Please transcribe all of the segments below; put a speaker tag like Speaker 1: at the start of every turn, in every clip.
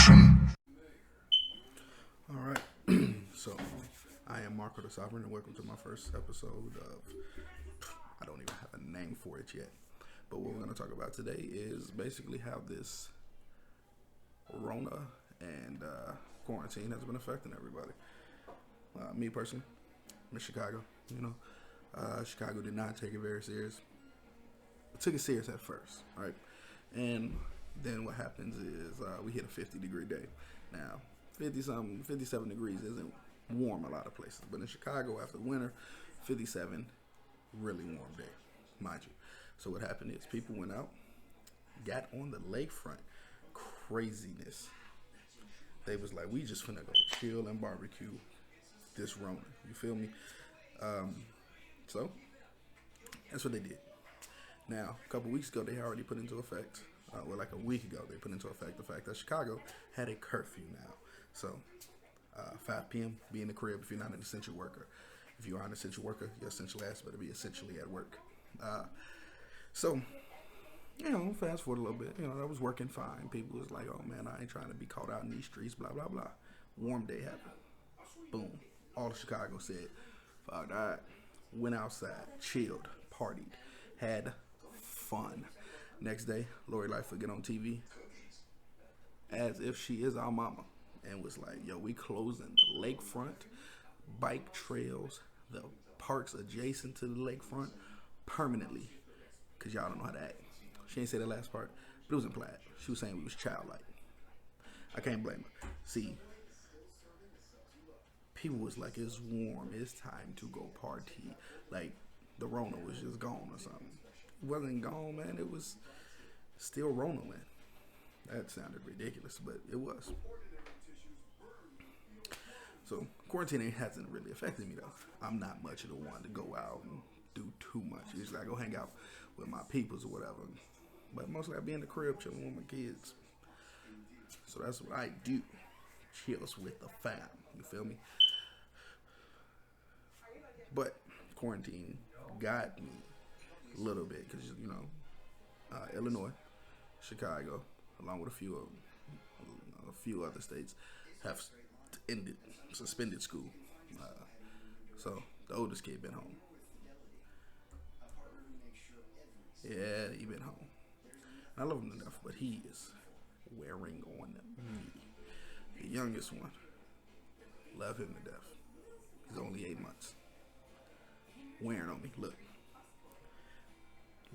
Speaker 1: All right. So, I am Marco the Sovereign, and welcome to my first episode of. I don't even have a name for it yet. But what we're going to talk about today is basically how this Rona and quarantine has been affecting everybody. Me personally, I'm in Chicago. Chicago did not take it very serious. It took it serious at first, right? And then what happens is we hit a 50-degree day. Now, 57 degrees isn't warm a lot of places, but in Chicago after winter, 57, really warm day, mind you. So what happened is people went out, got on the lakefront, craziness. They was like, we just finna go chill and barbecue this Rona. You feel me? So that's what they did. Now, a couple weeks ago, they already put into effect, like a week ago, they put into effect the fact that Chicago had a curfew now. So, 5 p.m., be in the crib if you're not an essential worker. If you are an essential worker, your essential ass better be essentially at work. So, fast forward a little bit. That was working fine. People was like, oh man, I ain't trying to be caught out in these streets, blah, blah, blah. Warm day happened. Boom. All of Chicago said, fuck that. Went outside, chilled, partied, had fun. Next day, Lori Lightfoot get on TV as if she is our mama and was like, yo, we closing the lakefront, bike trails, the parks adjacent to the lakefront permanently because y'all don't know how to act. She ain't say the last part, but it was implied. She was saying we was childlike. I can't blame her. See, people was like, it's warm, it's time to go party. Like, the Rona was just gone or something. It wasn't gone, man. It was still Rona, man. That sounded ridiculous, but it was. So, quarantine hasn't really affected me, though. I'm not much of the one to go out and do too much. Usually I go hang out with my peoples or whatever. But mostly I be in the crib chilling with my kids. So that's what I do. Chills with the fam. You feel me? But quarantine got me a little bit because, Illinois, Chicago, along with a few other states, have suspended school. So the oldest kid been home. Yeah, he been home. I love him to death, but he is wearing on me. The youngest one, love him to death. He's only 8 months. Wearing on me. Look.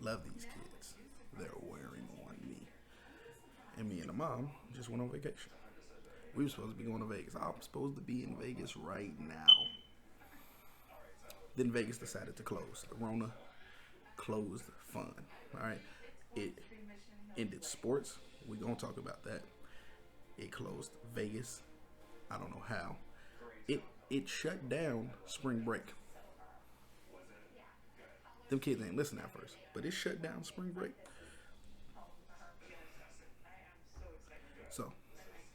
Speaker 1: Love these kids. They're wearing on me. And me and the mom just went on vacation. We were supposed to be going to Vegas. I'm supposed to be in Vegas right now. Then Vegas decided to close. The Rona closed fun. Alright. It ended sports. We're going to talk about that. It closed Vegas. I don't know how. It shut down spring break. Them kids ain't listening at first, but it shut down spring break. So,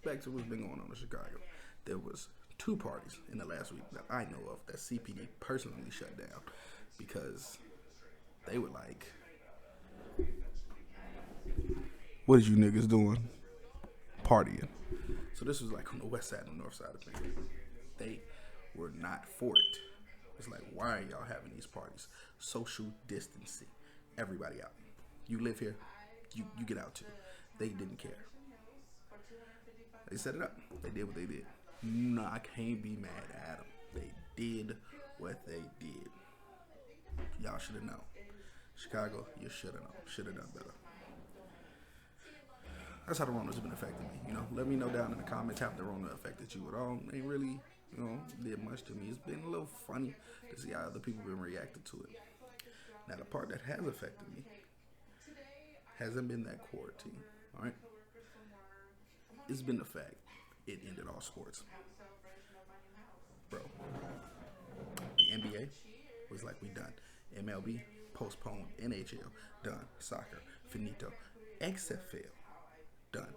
Speaker 1: back to what's been going on in Chicago. There was 2 parties in the last week that I know of that CPD personally shut down because they were like, what is you niggas doing? Partying. So this was like on the west side and the north side of things. They were not for it. It's like, why are y'all having these parties? Social distancing. Everybody out. You live here, you get out too. They didn't care. They set it up. They did what they did. No, I can't be mad at them. They did what they did. Y'all should have known. Chicago, you should have known. Should have done better. That's how the Rona's been affecting me. Let me know down in the comments how the Rona affected you at all. Ain't really, did much to me. It's been a little funny to see how other people been reacting to it. Now, the part that has affected me hasn't been that quarantine. All right, it's been the fact it ended all sports, bro. The NBA was like, we done. MLB postponed. NHL done. Soccer finito. XFL done.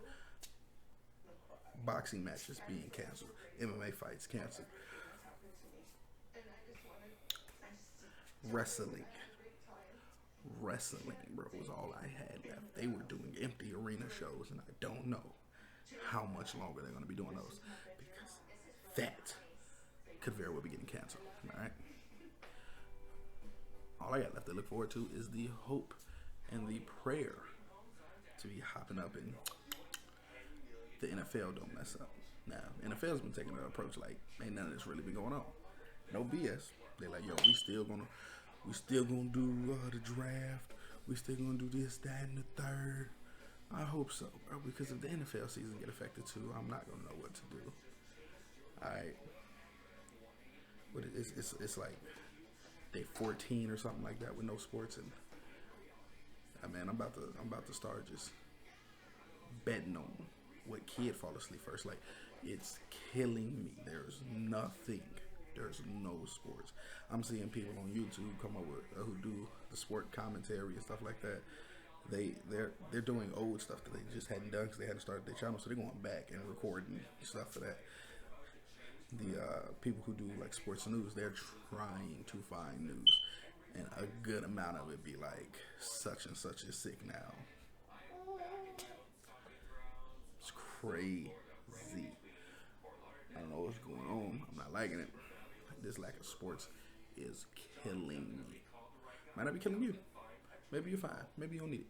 Speaker 1: Boxing matches being canceled. MMA fights canceled. Wrestling, bro, was all I had left. They were doing empty arena shows, and I don't know how much longer they're going to be doing those, because that could very well be getting canceled. All right. All I got left to look forward to is the hope and the prayer to be hopping up and the NFL don't mess up. Now, NFL's been taking an approach like ain't none of this really been going on. No BS. They like, yo, we still gonna do the draft. We still gonna do this, that, and the third. I hope so, bro, because if the NFL season get affected too, I'm not gonna know what to do. All right, but it's like day 14 or something like that with no sports, and man, I'm about to start just betting on what kid fall asleep first. Like, it's killing me. There's nothing. There's no sports. I'm seeing people on YouTube come up with who do the sport commentary and stuff like that. They're doing old stuff that they just hadn't done because they hadn't started their channel, so they're going back and recording stuff for that. The people who do like sports news, they're trying to find news, and a good amount of it be like such and such is sick now. It's crazy. I don't know what's going on. I'm not liking it. This lack of sports is killing me. Might not be killing you. Maybe you're fine. Maybe you don't need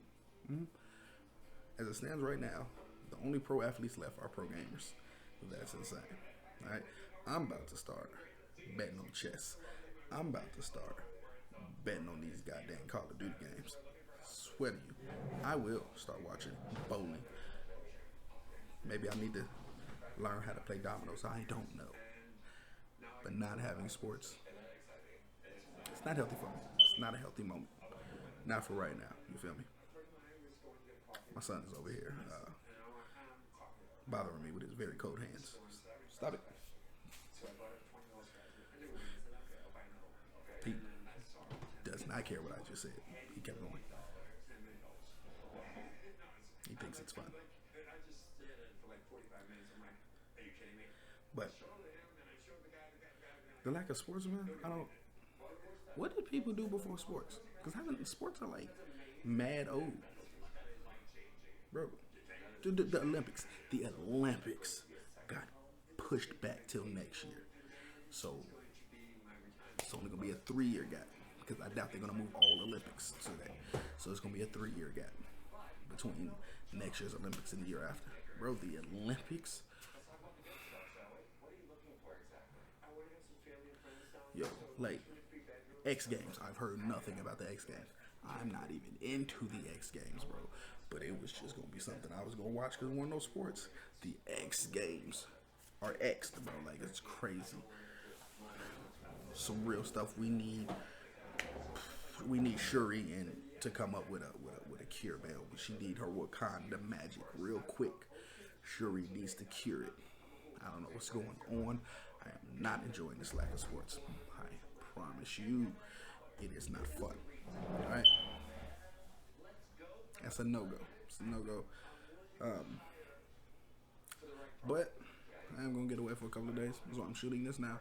Speaker 1: it. As it stands right now, the only pro athletes left are pro gamers. That's insane. All right, I'm about to start betting on chess. I'm about to start betting on these goddamn Call of Duty games. Swear to you, I will start watching bowling. Maybe I need to learn how to play dominoes. I don't know. But not having sports, it's not healthy for me. It's not a healthy moment. Not for right now. You feel me? My son is over here bothering me with his very cold hands. Stop it. He does not care what I just said. He kept going. He thinks it's fun. But the lack of sports, man, what did people do before sports? Because sports are like mad old. Bro, the Olympics. The Olympics got pushed back till next year. So it's only going to be a 3-year gap. Because I doubt they're going to move all Olympics to that. So it's going to be a 3-year gap between next year's Olympics and the year after. Bro, the Olympics. Yo, like, X Games. I've heard nothing about the X Games. I'm not even into the X Games, bro. But it was just going to be something I was going to watch because there weren't no sports. The X Games are X'd, bro. Like, it's crazy. Some real stuff we need. We need Shuri to come up with a cure, man. She need her Wakanda magic real quick. Shuri needs to cure it. I don't know what's going on. I am not enjoying this lack of sports. I promise you, it is not fun. All right, that's a no-go. It's a no-go. But I am gonna get away for a couple of days. That's why I'm shooting this now.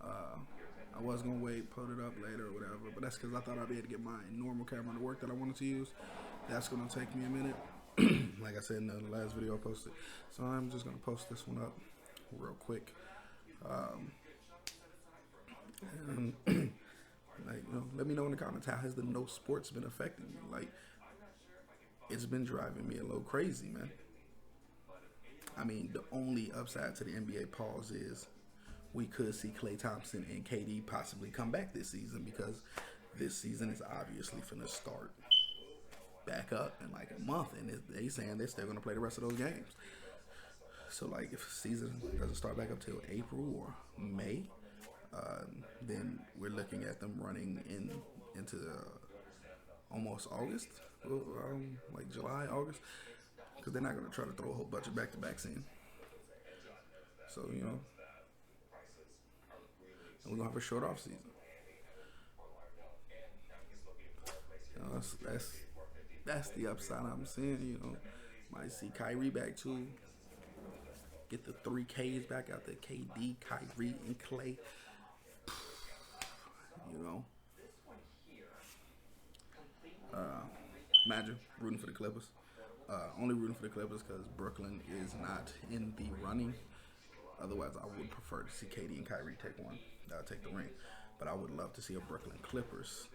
Speaker 1: I was gonna wait, put it up later or whatever, but that's because I thought I'd be able to get my normal camera to work that I wanted to use. That's gonna take me a minute. Like I said in the last video I posted, so I'm just gonna post this one up real quick. And like, let me know in the comments, how has the no sports been affecting you? Like, it's been driving me a little crazy, man. I mean, the only upside to the NBA pause is we could see Klay Thompson and KD possibly come back this season, because this season is obviously finna start back up in like a month, and they saying they're still gonna play the rest of those games. So like, if the season doesn't start back up till April or May, then we're looking at them running into almost August, like July, August, because they're not gonna try to throw a whole bunch of back-to-backs in. So and we're gonna have a short off season. That's the upside I'm seeing. Might see Kyrie back too. Get the 3 Ks back out there: KD, Kyrie, and Klay. Imagine rooting for the Clippers. Only rooting for the Clippers because Brooklyn is not in the running. Otherwise, I would prefer to see KD and Kyrie take one. Take the ring. But I would love to see a Brooklyn Clippers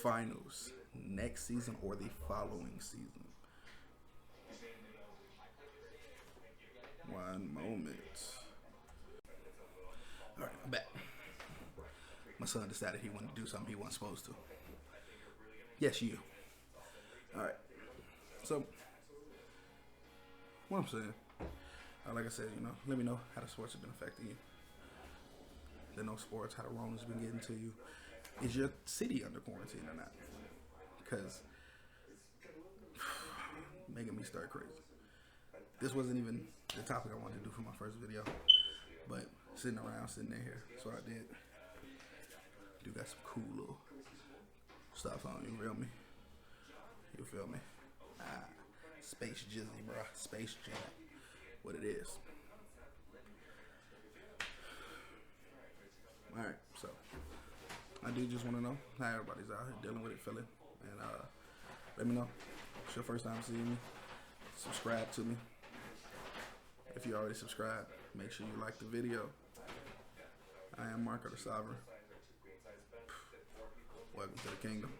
Speaker 1: finals next season or the following season. One moment. All right, I'm back. My son decided he wanted to do something he wasn't supposed to. Yes, you. All right. So, what I'm saying, like I said, let me know how the sports have been affecting you. The no sports, how the Rona's been getting to you. Is your city under quarantine or not? Because making me start crazy. This wasn't even the topic I wanted to do for my first video, but sitting there here, so I did. Do got some cool little stuff on, you feel me? You feel me? Space Jizzy, bro. Space Jam. What it is. Alright, so I do just want to know how everybody's out here dealing with it, feeling. And let me know. If it's your first time seeing me, subscribe to me. If you already subscribed, make sure you like the video. I am Marco the Sovereign. Welcome to the kingdom.